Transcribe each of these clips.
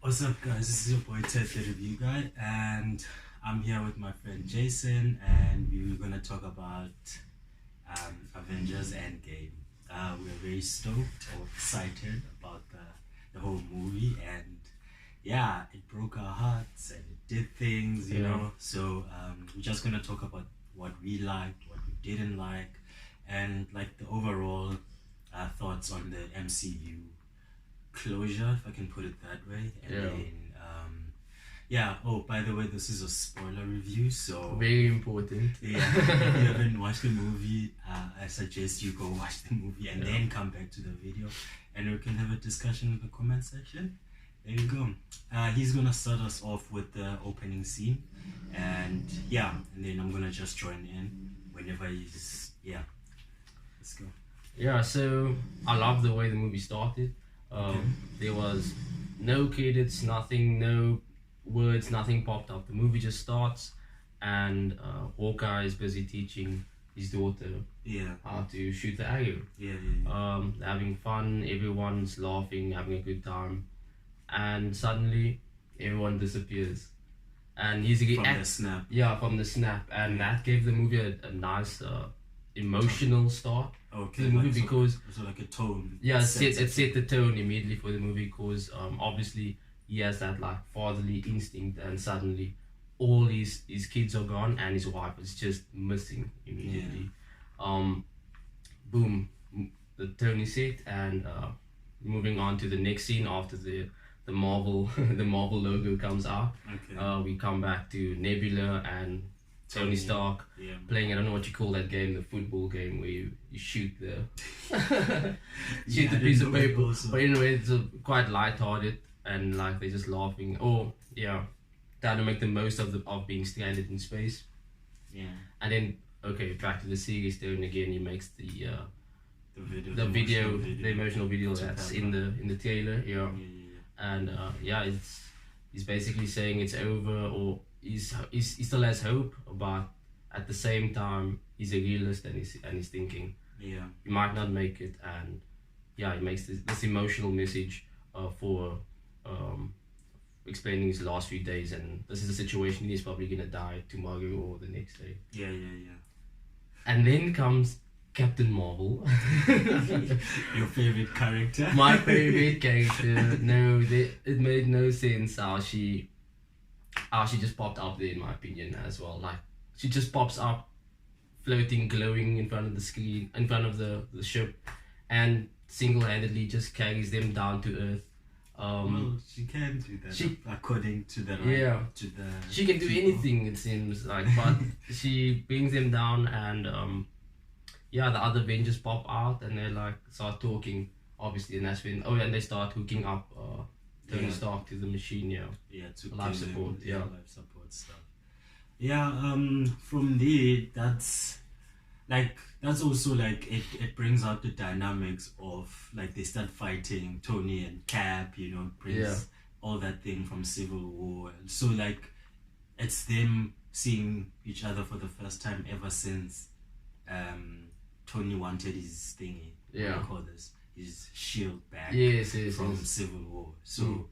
What's up, guys? This is your boy Ted, the review guy, and I'm here with my friend Jason, and we're gonna talk about Avengers Endgame. We're very stoked or excited about the whole movie, and yeah, it broke our hearts and it did things, you know. So we're just gonna talk about what we liked, what we didn't like, and like the overall thoughts on the MCU closure, if I can put it that way. And then oh, by the way, this is a spoiler review, so very important. Yeah, if you haven't watched the movie, I suggest you go watch the movie and then come back to the video, and we can have a discussion in the comment section. There you go. He's gonna start us off with the opening scene, and then I'm gonna just join in whenever he's let's go. Yeah, so I love the way the movie started. There was no credits, nothing, no words, nothing popped up. The movie just starts, and Hawkeye is busy teaching his daughter how to shoot the arrow. Having fun, everyone's laughing, having a good time, and suddenly everyone disappears. And he's from the snap. Yeah, from the snap, and that gave the movie a nice emotional start. Okay, the movie, because so like a tone. Yeah, it set the tone immediately for the movie, because obviously he has that like fatherly instinct, and suddenly all his kids are gone and his wife is just missing immediately. Boom, the tone is set, and moving on to the next scene after the Marvel the Marvel logo comes out. We come back to Nebula and Tony Stark playing, I don't know what you call that game, the football game where you shoot the the piece of paper. Also. But anyway, it's quite light-hearted, and like they're just laughing. Trying to make the most of being stranded in space. And then back to the series tone again. He makes the emotional video that's in the trailer. And he's basically saying it's over, or he still has hope, but at the same time he's a realist, and he's thinking he might not make it, and he makes this emotional message for explaining his last few days, and this is a situation he's probably gonna die tomorrow or the next day. And then comes Captain Marvel. Your favorite character? My favorite character. No, it made no sense how she just popped up there, in my opinion, as well. Like, she just pops up, floating, glowing in front of the screen, in front of the ship, and single-handedly just carries them down to Earth. Well, she can do that, according to the she can do anything, it seems like, but she brings them down, and the other Avengers pop out, and they like start talking, obviously, and that's when and they start hooking up Tony Stark to the machine, to life support, life support stuff. From there, that's also like it brings out the dynamics of like they start fighting Tony and Cap, brings all that thing from Civil War. So like it's them seeing each other for the first time ever since Tony wanted his thingy. What do you call this? His shield back from Civil War. So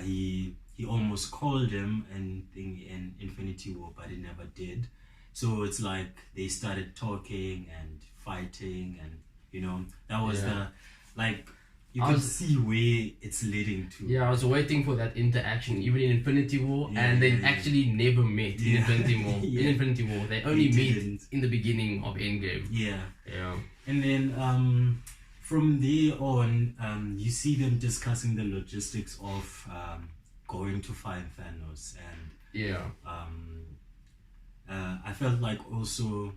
he almost called him in Infinity War, but he never did. So it's like they started talking and fighting, and that was you can see where it's leading to. Yeah, I was waiting for that interaction, even in Infinity War, and they actually never met in Infinity War. In Infinity War, they only meet in the beginning of Endgame. And then from there on, you see them discussing the logistics of going to find Thanos, and I felt like also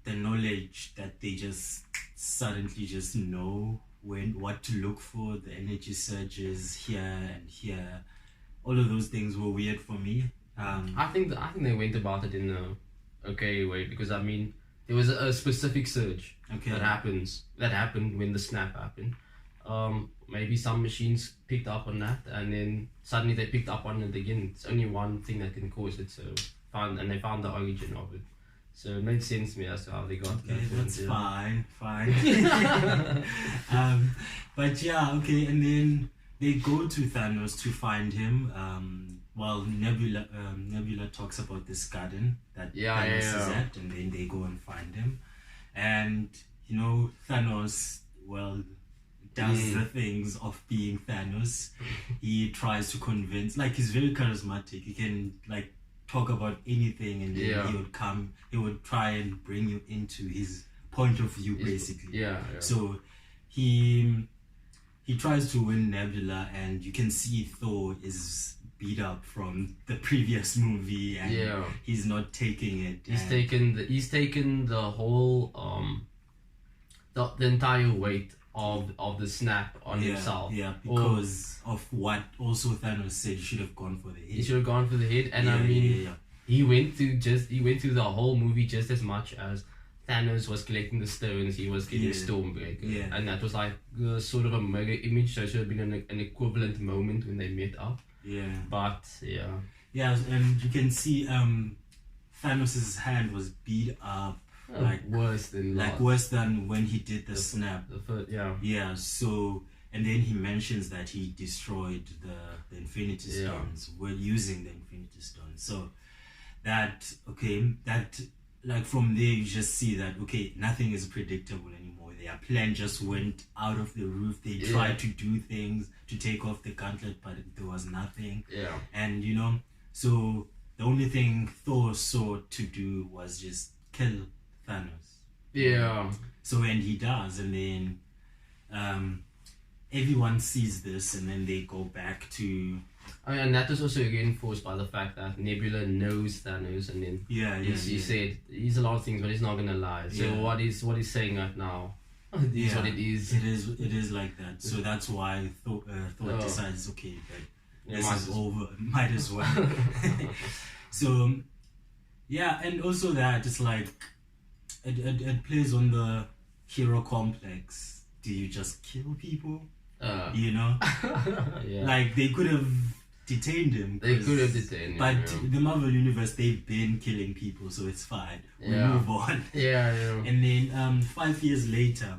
the knowledge that they just suddenly just know what to look for, the energy surges here and here, all of those things were weird for me. I think they went about it in a okay way, because I mean there was a specific surge that happened when the snap happened. Maybe some machines picked up on that, and then suddenly they picked up on it again. It's only one thing that can cause it, so they found the origin of it. So it made sense to me as to how they got okay, that's fine. But and then they go to Thanos to find him. Nebula talks about this garden that Thanos is at, and then they go and find him. And Thanos, does the things of being Thanos. He tries to convince, he's very charismatic. He can talk about anything, and then he would try and bring you into his point of view, basically. So he tries to win Nebula, and you can see Thor is beat up from the previous movie, and he's not taking it. He's taken the whole the entire weight of the snap on himself. Yeah, because of what also Thanos said, he should have gone for the head. He should have gone for the head, and he went through the whole movie just as much as Thanos was collecting the stones. He was getting Stormbreaker, and that was sort of a mirror image. So it should have been an equivalent moment when they met up. But and you can see Thanos's hand was beat up. Worse than when he did the snap. So, and then he mentions that he destroyed the Infinity Stones. We're using the Infinity Stones. So that from there you just see that nothing is predictable anymore. Their plan just went out of the roof. They tried to do things to take off the gauntlet, but there was nothing. And so the only thing Thor saw to do was just kill Thanos. So, and he does, and then everyone sees this, and then they go back to. And that was also reinforced by the fact that Nebula knows Thanos, and then he said he's a lot of things, but he's not gonna lie. So what he's saying right now, is what it is. It is like that. So that's why Thor decides, this is over. Might as well. So, and also that it's it plays on the hero complex. Do you just kill people? They could have detained him. But the Marvel Universe, they've been killing people, so it's fine. We move on. And then 5 years later,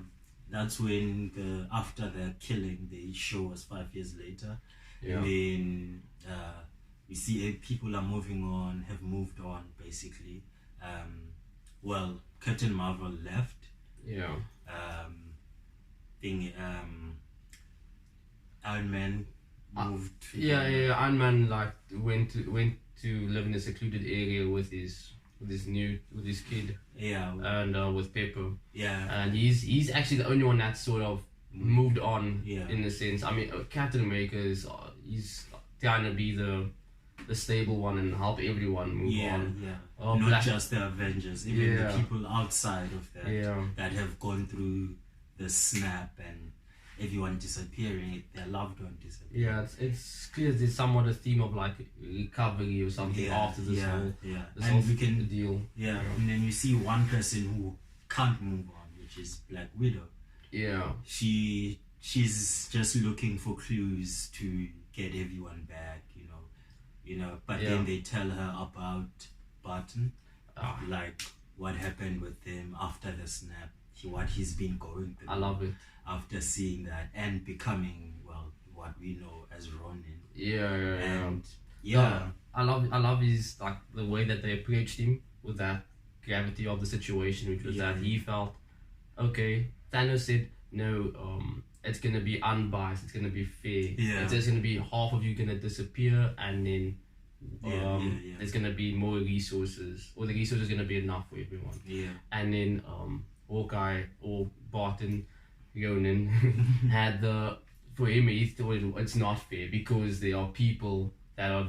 that's when after the killing, they show us 5 years later. And then we see people are moving on, have moved on, basically. Captain Marvel left. Iron Man moved. Iron Man went to live in a secluded area with his kid. And with Pepper. And he's actually the only one that sort of moved on. In a sense. I mean, Captain America he's trying to be the stable one and help everyone move on. Not just the Avengers, even the people outside of that that have gone through the snap and everyone disappearing, their loved one disappearing. It's clear there's somewhat a theme of recovery or something after this whole deal. And then you see one person who can't move on, which is Black Widow. She's just looking for clues to get everyone back, but then they tell her about Barton, what happened with him after the snap, what he's been going through. I love it. After seeing that and becoming what we know as Ronin. I love his the way that they approached him with that gravity of the situation, which was that he felt Thanos said no, it's gonna be unbiased, it's gonna be fair. It's just gonna be half of you gonna disappear, and then there's gonna be more resources, or the resources gonna be enough for everyone. And then Hawkeye or Barton Ronan had for him he thought it's not fair because there are people that are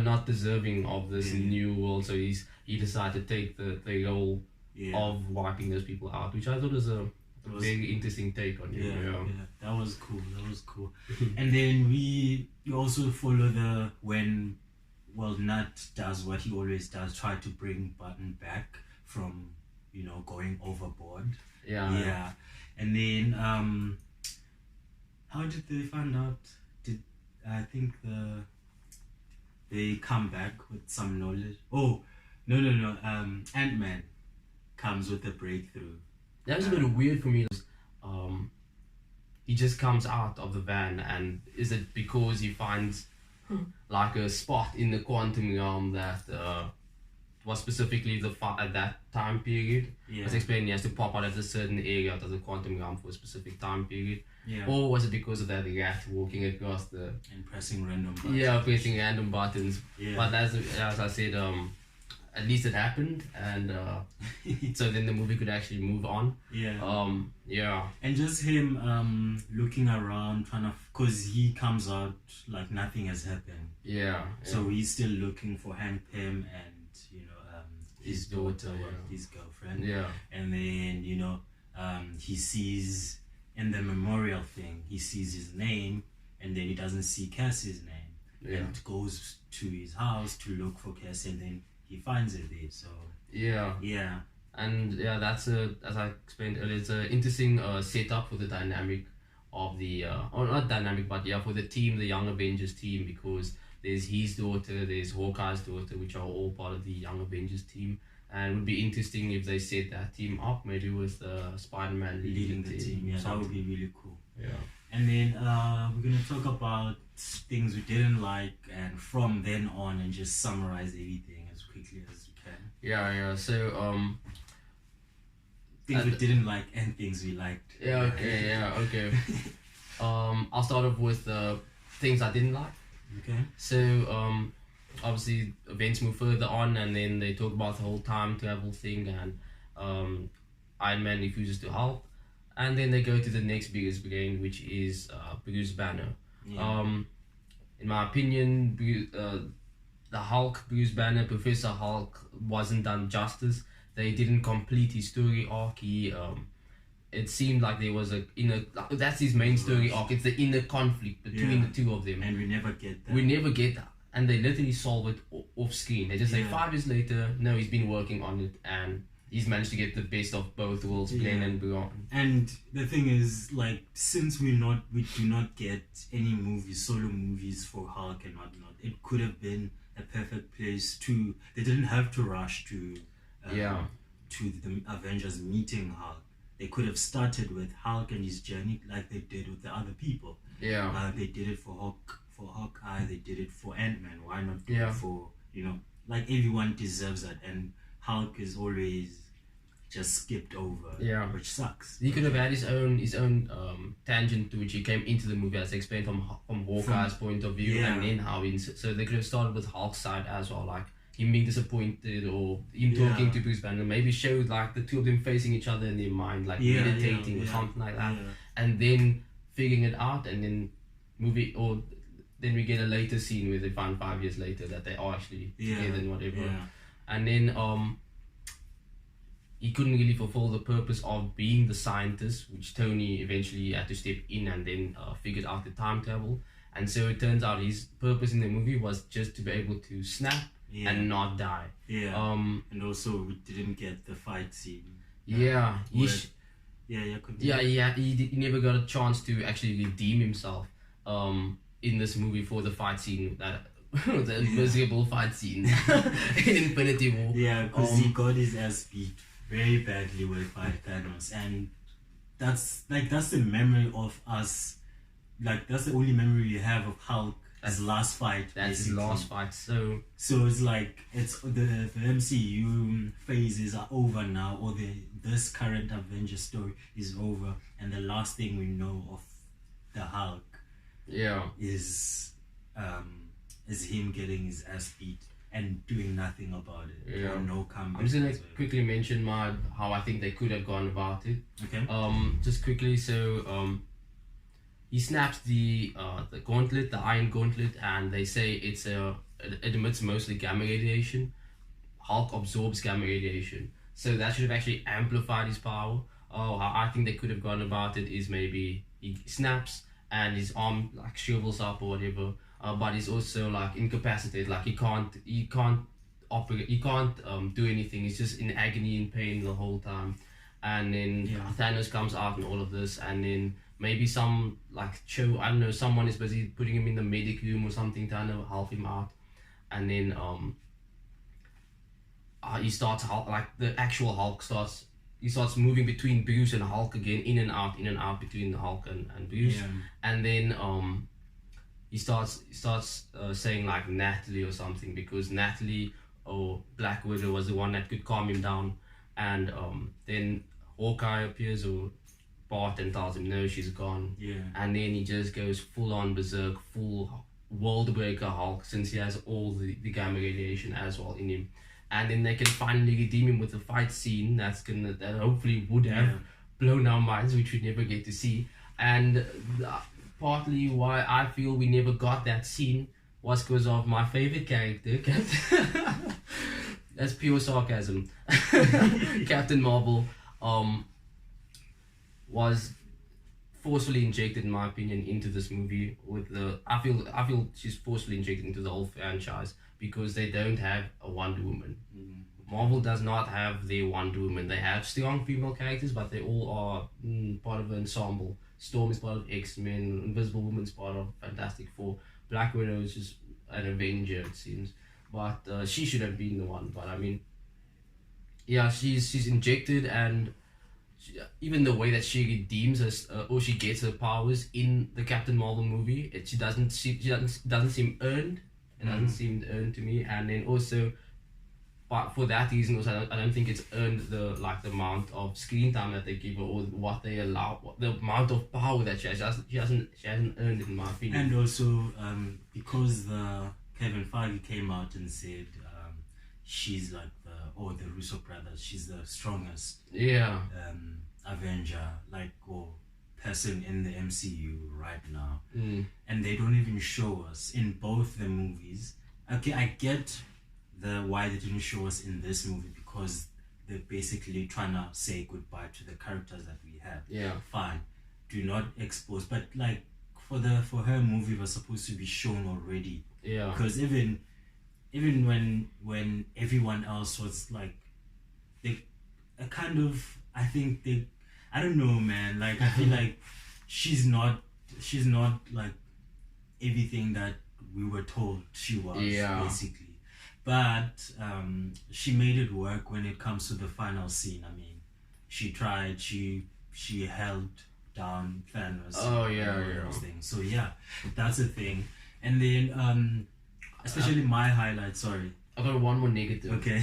not deserving of this new world. So he decided to take the role of wiping those people out, which I thought was a very interesting take on it. That was cool. And then you also follow when Nut does what he always does, try to bring Barton back from going overboard. And then how did they find out? I think they come back with some knowledge. Ant-Man comes with a breakthrough. That was a bit weird for me. he just comes out of the van, and is it because he finds like a spot in the quantum realm that was specifically at that time period? As explained, he has to pop out at a certain area of the quantum realm for a specific time period. Or was it because of that rat walking across and pressing random buttons? Yeah, pressing random buttons. But as I said, at least it happened, and so then the movie could actually move on. And just him looking around, trying to, cause he comes out like nothing has happened. So he's still looking for Hank Pym and his daughter, his girlfriend. And then he sees in the memorial thing, he sees his name, and then he doesn't see Cassie's name, and goes to his house to look for Cassie, and then he finds it there. So and that's as I explained earlier, it's an interesting setup for the dynamic of the or not dynamic, but for the team, the Young Avengers team, because there's his daughter, there's Hawkeye's daughter, which are all part of the Young Avengers team. And it would be interesting if they set that team up, maybe with Spider-Man leading the team. That would be really cool. And then we're going to talk about things we didn't like, and from then on, and just summarize everything as quickly as we can. So things we didn't like and things we liked. Okay. I'll start off with things I didn't like. Okay. So obviously events move further on, and then they talk about the whole time travel thing, and Iron Man refuses to help, and then they go to the next biggest brain, which is Bruce Banner. In my opinion, the Hulk, Bruce Banner, Professor Hulk wasn't done justice. They didn't complete his story arc. It seemed like there was that's his main story arc. It's the inner conflict between the two of them, and we never get that. We never get that, and they literally solve it off screen. They just say 5 years later, no, he's been working on it, and he's managed to get the best of both worlds, Glenn and beyond. And the thing is, like, since we do not get any solo movies for Hulk and whatnot, it could have been a perfect place to. They didn't have to rush to the Avengers meeting Hulk. They could have started with Hulk and his journey, like they did with the other people. They did it for Hawkeye. They did it for Ant-Man. Why not do it for like everyone deserves that, and Hulk is always just skipped over, which sucks. He could have had his own tangent to which he came into the movie, as explained from Hawkeye's point of view, and then how so they could have started with Hulk's side as well, like him being disappointed, or him talking to Bruce Banner, maybe showed like the two of them facing each other in their mind, like meditating or something like that, and then figuring it out, and then then we get a later scene where they find 5 years later that they are actually together and whatever. And then he couldn't really fulfill the purpose of being the scientist, which Tony eventually had to step in and then figured out the time travel. And so it turns out his purpose in the movie was just to be able to snap and not die. And also we didn't get the fight scene. He never got a chance to actually redeem himself in this movie for the fight scene, the miserable fight scene in Infinity War. Because he got his ass beat very badly by Thanos, and that's the memory of us. Like, that's the only memory we have of Hulk. His last fight. That's his last fight. So it's like the MCU phases are over now, or this current Avengers story is over, and the last thing we know of the Hulk is him getting his ass beat and doing nothing about it. No comeback. I'm just gonna quickly mention how I think they could have gone about it. Okay. Just quickly, so he snaps the gauntlet, the iron gauntlet, and they say it emits mostly gamma radiation. Hulk absorbs gamma radiation, so that should have actually amplified his power. How I think they could have gone about it is maybe he snaps and his arm like shrivels up or whatever, but he's also like incapacitated, like he can't operate, he can't do anything. He's just in agony and pain the whole time, and then Thanos comes out and all of this, and then maybe some someone is busy putting him in the medic room or something trying to help him out, and then he starts the actual Hulk starts he starts moving between Bruce and Hulk again, in and out between the Hulk and Bruce, and then he starts saying like Natalie or something, because Natalie or Black Widow was the one that could calm him down, and then Hawkeye appears, or Bart, and tells him no, she's gone, and then he just goes full on berserk, full world breaker Hulk, since he has all the gamma radiation as well in him. And then they can finally redeem him with a fight scene that hopefully would have blown our minds, which we never get to see. And partly why I feel we never got that scene was because of my favorite character, that's pure sarcasm. Captain Marvel was forcefully injected, in my opinion, into this movie with the. I feel she's forcefully injected into the whole franchise, because they don't have a Wonder Woman. Marvel does not have their Wonder Woman. They have strong female characters, but they all are part of an ensemble. Storm is part of X-Men, Invisible Woman's part of Fantastic Four, Black Widow is just an Avenger, it seems. But she should have been the one. But I mean, yeah, she's injected, and even the way that she redeems us, or she gets her powers in the Captain Marvel movie, she doesn't seem earned. It doesn't seem earned to me, and then also, but for that reason, also I don't think it's earned the amount of screen time that they give her, or what they allow, the amount of power that she has. She hasn't earned it, in my opinion. And also, because the Kevin Feige came out and said she's like the Russo brothers, she's the strongest Avenger, or person in the MCU right now, and they don't even show us in both the movies. Okay, I get why they didn't show us in this movie, because they're basically trying to say goodbye to the characters that we have. Fine, do not expose, but like for her movie was supposed to be shown already. Because even when everyone else was like, they kind of, I don't know, man. Like, I feel like she's not like everything that we were told she was, basically. But she made it work when it comes to the final scene. I mean, she tried. She held down Thanos. Things. So yeah, that's a thing. And then especially my highlight. Sorry. I got one more negative. Okay,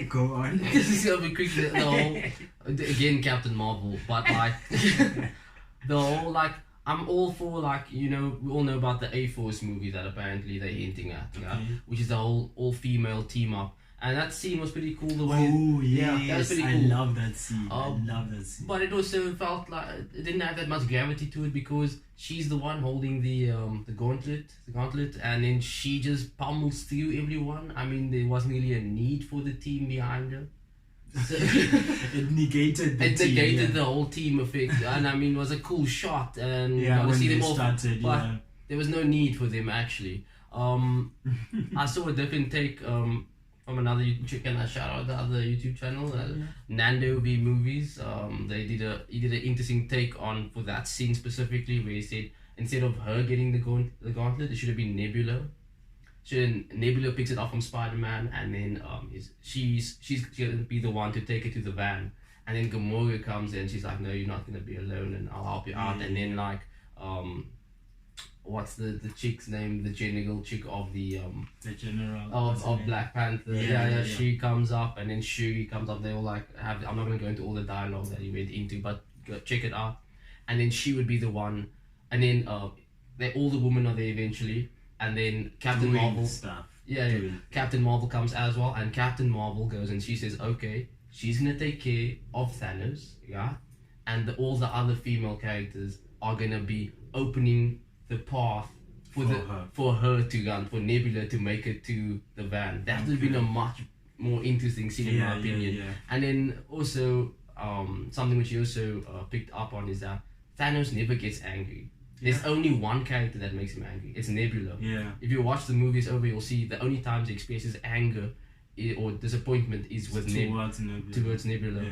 go on. This is gonna be quick. The whole, again, Captain Marvel, but like the whole, I'm all for, we all know about the A-Force movie that apparently they're hinting at, which is the whole all-female team up. And that scene was pretty cool. The way, that was pretty cool. I love that scene. But it also felt like it didn't have that much gravity to it, because she's the one holding the gauntlet, and then she just pummels through everyone. I mean, there wasn't really a need for the team behind her. So it negated the whole team effect, and I mean, it was a cool shot, and when see they them all, started, but there was no need for them actually. I saw a different take from another YouTube. Can I shout out the other YouTube channel, Nando V Movies? He did an interesting take on for that scene specifically, where he said instead of her getting the gauntlet, it should have been Nebula. So then Nebula picks it up from Spider-Man, and then she's gonna be the one to take it to the van, and then Gamora comes in. She's like, no, you're not gonna be alone, and I'll help you out. And then what's the chick's name? The general chick of the general of Black Panther. She comes up, and then Shuri comes up. They all I'm not gonna go into all the dialogue that he went into, but go check it out. And then she would be the one, and then all the women are there eventually. And then Captain Marvel stuff. Captain Marvel comes as well, and Captain Marvel goes and she says, okay, she's gonna take care of Thanos, and all the other female characters are gonna be opening the path for her to run, for Nebula to make it to the van. That would have been a much more interesting scene in my opinion. And then also something which you also picked up on is that Thanos never gets angry. There's only one character that makes him angry. It's Nebula. If you watch the movies over, you'll see the only times he expresses anger or disappointment is with towards Nebula.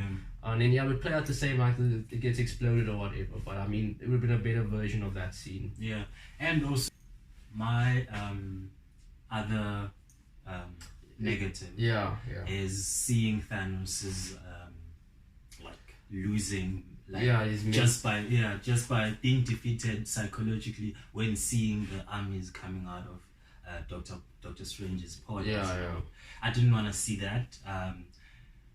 And then we play out the same, it gets exploded or whatever. But I mean, it would have been a better version of that scene. And also my other negative is seeing Thanos's losing. Like, just by being defeated psychologically when seeing the armies coming out of Doctor Strange's pod. I didn't want to see that.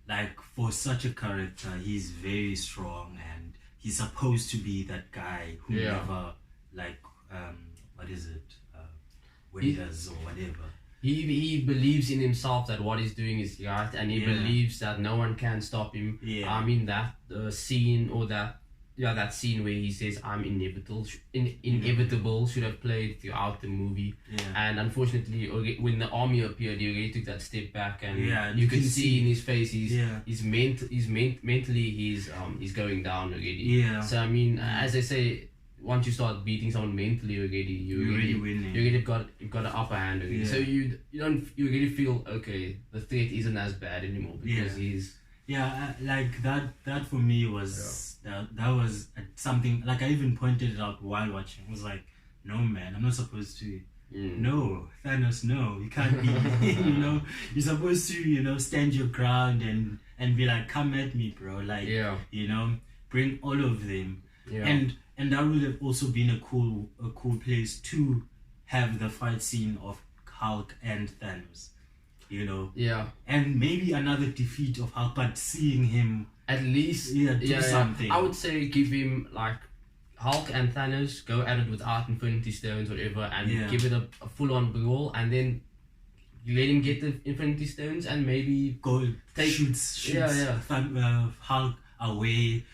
Like, for such a character, he's very strong, and he's supposed to be that guy who never, like, what is it, winters or whatever. He believes in himself that what he's doing is right, and he believes that no one can stop him. I mean, that scene, or that scene where he says I'm inevitable should have played throughout the movie. And unfortunately, when the army appeared, he already took that step back, and you could see in his face mentally he's going down already. So I mean, as I say, once you start beating someone mentally already, you've got an upper hand already. So you really feel, okay, the threat isn't as bad anymore, because he's like that for me was that was something, like, I even pointed it out while watching. I was like, no man, I'm not supposed to. No, Thanos, no, you can't be. You're supposed to stand your ground and be like, come at me, bro, like, bring all of them. And that would have also been a cool place to have the fight scene of Hulk and Thanos, and maybe another defeat of Hulk, but seeing him at least do something. I would say give him, like, Hulk and Thanos go at it without Infinity Stones, whatever, and give it a full-on brawl, and then let him get the Infinity Stones and maybe shoots Hulk away.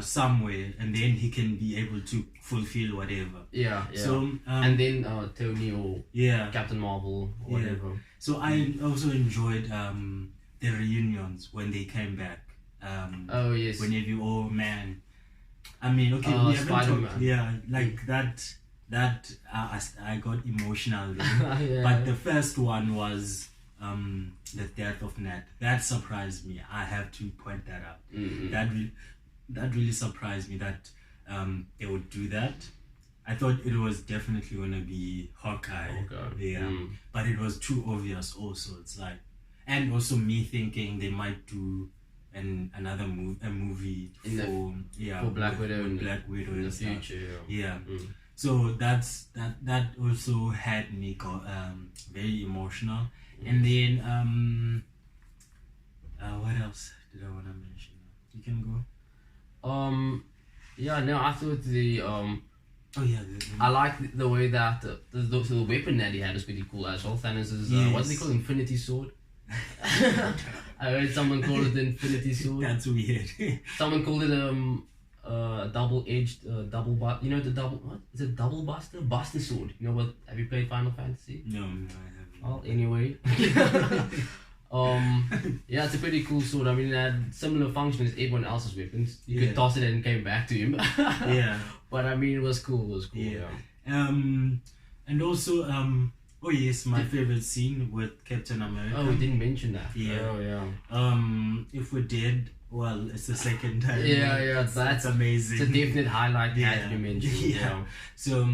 Somewhere, and then he can be able to fulfill whatever. So and then Tony or Captain Marvel or whatever. So I also enjoyed the reunions when they came back. Whenever, man, I mean, okay, we haven't talked, like that I got emotional then. But the first one was the death of Ned. That surprised me. I have to point that out. That really surprised me that they would do that. I thought it was definitely gonna be Hawkeye. But it was too obvious also. It's like, and also me thinking they might do another movie for Black Widow in the future. So that also had me very emotional. And then what else did I want to mention? You can go. I thought I like the way that the weapon that he had was pretty cool as well. Thanos' what do they call it? Infinity Sword. I heard someone call it the Infinity Sword. That's weird. Someone called it a double-edged what is it, double buster sword. Have you played Final Fantasy? No, I haven't. Well, anyway. It's a pretty cool sword. I mean, it had similar function as everyone else's weapons. You could toss it and it came back to him. But I mean, it was cool. And also, my favorite scene with Captain America. Oh, we didn't mention that. If we did, well, it's the second time. That's amazing. It's a definite highlight that you mentioned. So,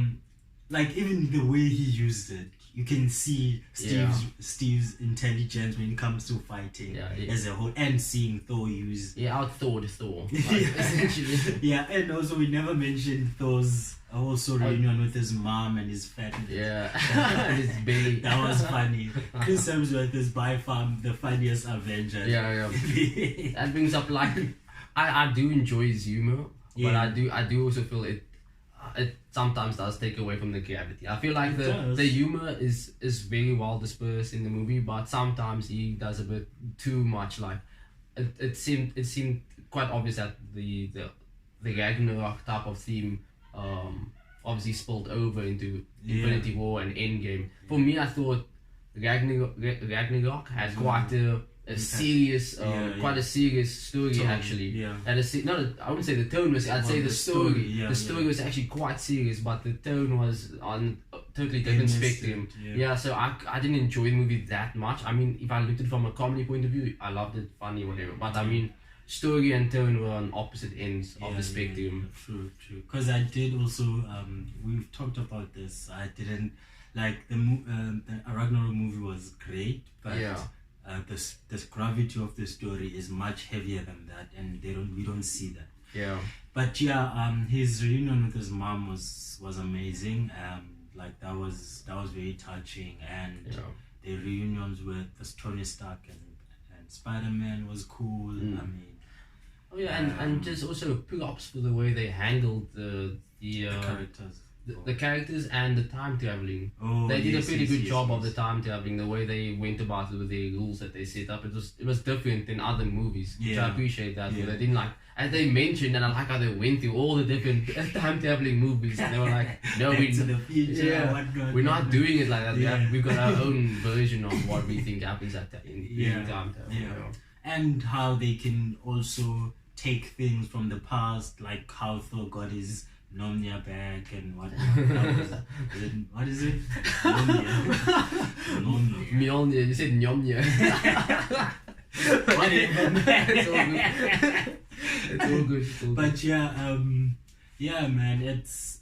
like, even the way he used it, you can see Steve's intelligence when it comes to fighting as a whole, and seeing Thor use. Out-Thored Thor. Essentially. And also we never mentioned Thor's also reunion with his mom and his family. And his belly. That was funny. Chris Hemsworth is by far the funniest Avenger. That brings up, like, I do enjoy his humor, but I do also feel it sometimes does take away from the gravity. I feel like the humor is very well dispersed in the movie, but sometimes he does a bit too much. Like it seemed quite obvious that the Ragnarok type of theme obviously spilled over into Infinity War and Endgame. For me, I thought Ragnarok had quite a serious, quite a serious story tone, actually. And I wouldn't say the tone was. I'd say the story. The story was actually quite serious, but the tone was on a totally different spectrum. So I didn't enjoy the movie that much. I mean, if I looked at it from a comedy point of view, I loved it, funny, whatever. But I mean, story and tone were on opposite ends of the spectrum. True. Because I did also. We've talked about this. I didn't like the Ragnarok movie was great, but this gravity of the story is much heavier than that, and we don't see that. Yeah. But yeah, his reunion with his mom was amazing. Like that was very touching, and the reunions with Tony Stark and Spider-Man was cool. I mean, and just also props for the way they handled the characters. The characters and the time traveling. Oh, they did a pretty good job of the time traveling. The way they went about it with the rules that they set up, it was different than other movies. So I appreciate that. They didn't like, as they mentioned, and I like how they went through all the different time traveling movies. And they were like, no, we're not doing it like that. We've got our own version of what we think happens at in time travel. And how they can also take things from the past, like how Thor got his Mjolnir back and what is it? Mjolnir. You said Mjolnir. It's all good. But yeah, man, it's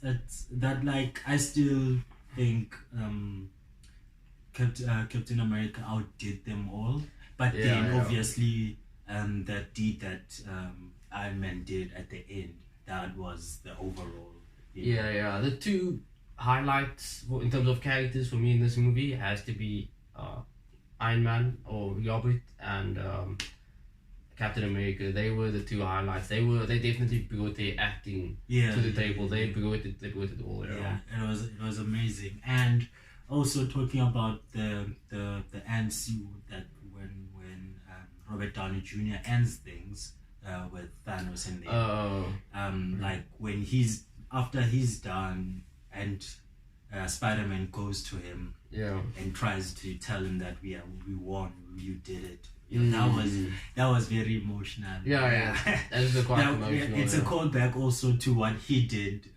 that, like, I still think Captain America outdid them all. But then obviously that deed that Iron Man did at the end, that was the overall. The two highlights in terms of characters for me in this movie has to be Iron Man or Robert and Captain America. They were the two highlights. They definitely brought their acting to the table. They brought it all. It was amazing. And also talking about the end scene that when Robert Downey Jr. ends things with Thanos in there. Like when after he's done and Spider-Man goes to him and tries to tell him that we won, you did it. That was very emotional. That's quite emotional. It's a callback also to what he did,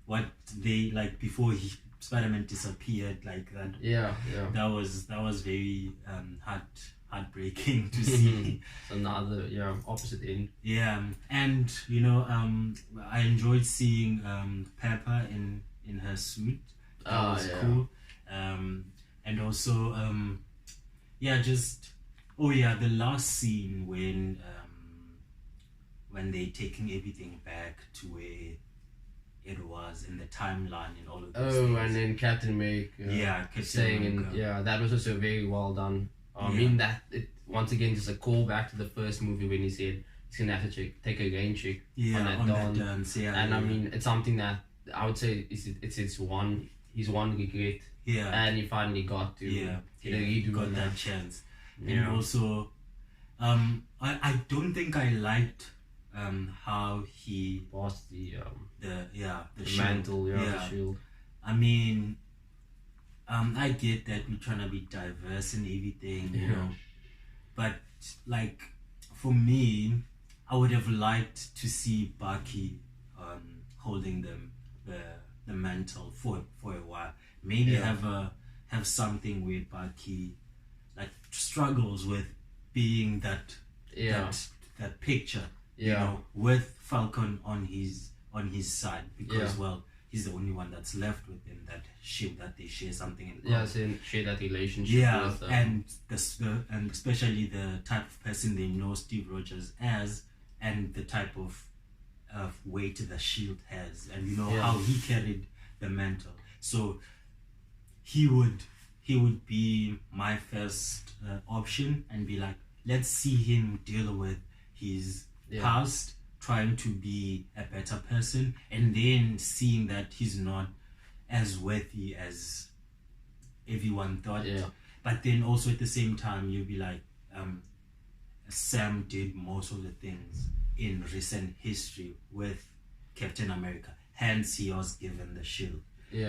what they, like, before Spider-Man disappeared, like that. That was very heartbreaking to see. Another opposite end. And I enjoyed seeing Pepper in her suit. That was cool. And also the last scene when they taking everything back to where it was in the timeline and all of those things. And then Captain America that was also very well done. I mean that it once again just a callback to the first movie when he said he's gonna have to take a rain check on that dance. I mean it's something that I would say it's his one regret. And he finally got to got that chance. And also I don't think I liked how he lost the mantle, the shield. I mean, I get that we're trying to be diverse and everything, you know, but like for me, I would have liked to see Bucky holding the mantle for a while. Maybe have something where Bucky like struggles with being that picture, you know, with Falcon on his side, because he's the only one that's left with him, that they share something in common. So share that relationship with and especially the type of person they know Steve Rogers as, and the type of weight the shield has, and how he carried the mantle. So he would be my first option, and be like, let's see him deal with his past, trying to be a better person, and then seeing that he's not as worthy as everyone thought. But then also at the same time, you'll be like, Sam did most of the things in recent history with Captain America, hence he was given the shield.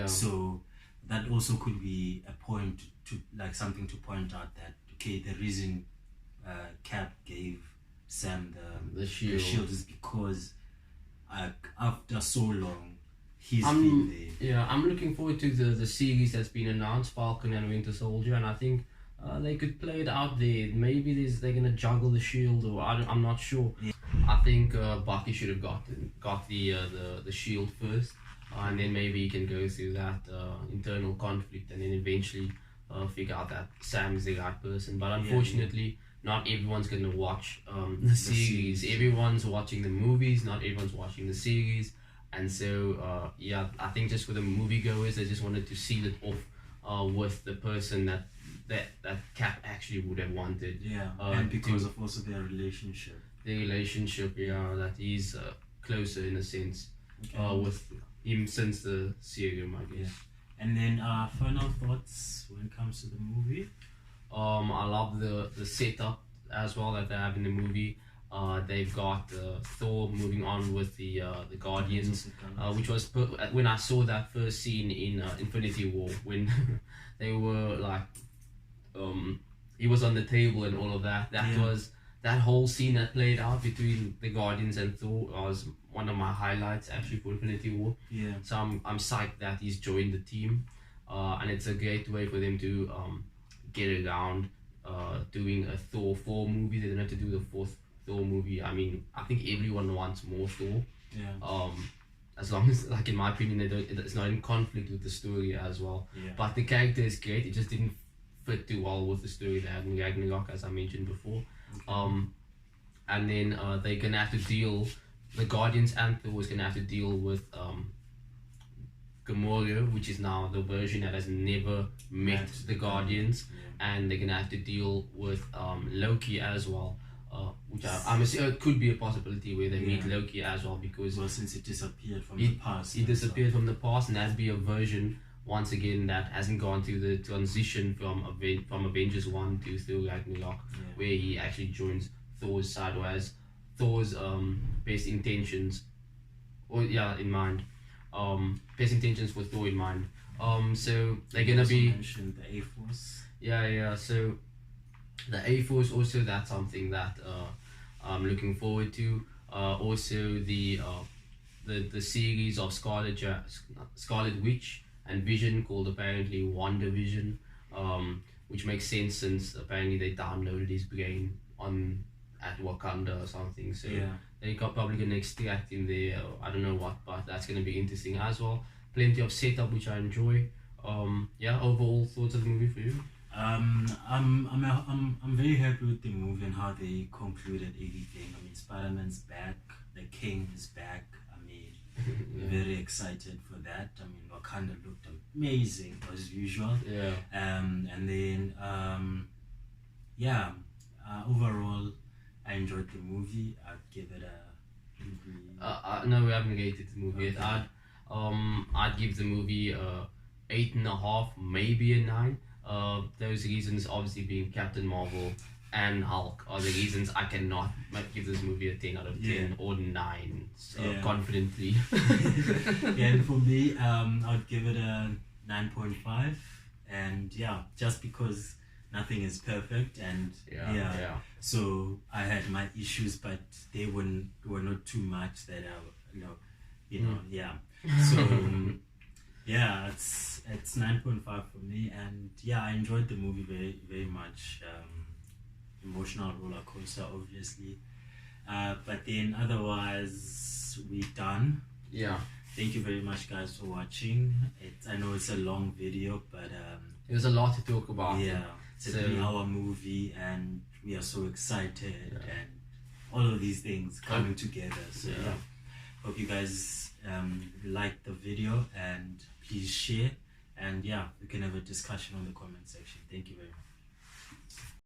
So that also could be a point to, like, something to point out that, okay, the reason Cap gave Sam the shield is because after so long he's been there. I'm looking forward to the series that's been announced, Falcon and Winter Soldier, and I think they could play it out there. Maybe they're gonna juggle the shield, or I'm not sure. I think Bucky should have got the shield first, and then maybe he can go through that internal conflict, and then eventually figure out that Sam is the right person. But unfortunately, not everyone's gonna watch the series. Everyone's watching the movies. Not everyone's watching the series. And so, I think just for the moviegoers, they just wanted to seal it off with the person that Cap actually would have wanted. Yeah, and because of also their relationship. The relationship, that is closer in a sense with him since the serum, I guess. Yeah. And then final thoughts when it comes to the movie? I love the setup as well that they have in the movie. They've got Thor moving on with the Guardians, which was when I saw that first scene in Infinity War when they were like, he was on the table and all of that. That whole scene that played out between the Guardians and Thor was one of my highlights actually for Infinity War. Yeah. So I'm psyched that he's joined the team, and it's a great way for them to get around doing a Thor 4 movie. They don't have to do the fourth Thor movie. I mean, I think everyone wants more Thor. Yeah. As long as, like in my opinion, it's not in conflict with the story as well. Yeah. But the character is great. It just didn't fit too well with the story they had in Ragnarok, as I mentioned before. Okay. And then they're gonna have to deal. The Guardians and Thor is gonna have to deal with Gamora, which is now the version that has never met the Guardians, and they're gonna have to deal with Loki as well. Which I'm assuming it could be a possibility where they meet Loki as well, because since it disappeared from the past. It disappeared from the past, and that'd be a version once again that hasn't gone through the transition from Avengers 1 to Thor Ragnarok, where he actually joins Thor's side, or has Thor's best intentions in mind. Best intentions for Thor in mind. So they're gonna be mentioned the A-Force. So the A-Force also, that's something that I'm looking forward to. Also the series of Scarlet Witch and Vision, called apparently WandaVision, which makes sense since apparently they downloaded his brain at Wakanda or something. So they probably gonna extract in there. I don't know what, but that's gonna be interesting as well. Plenty of setup which I enjoy. Overall thoughts of the movie for you? I'm very happy with the movie and how they concluded everything. I mean, Spider-Man's back, the King is back. I mean, very excited for that. I mean, Wakanda looked amazing as usual. And then overall, I enjoyed the movie. I'd give it a. No, we haven't rated the movie yet. I'd give the movie 8.5, maybe a 9. Those reasons, obviously being Captain Marvel and Hulk, are the reasons I cannot give this movie a 10 out of 10 or 9 confidently. And for me, I'd give it a 9.5, and just because nothing is perfect, and so I had my issues, but they were not too much that so it's 9.5 for me, and I enjoyed the movie very, very much. Emotional roller coaster, obviously, but then otherwise we're done. Thank you very much, guys, for watching. I know it's a long video, but there's a lot to talk about. It's a 3-hour movie, and we are so excited, and all of these things coming together. So hope you guys like the video, and please share, and we can have a discussion on the comment section. Thank you very much.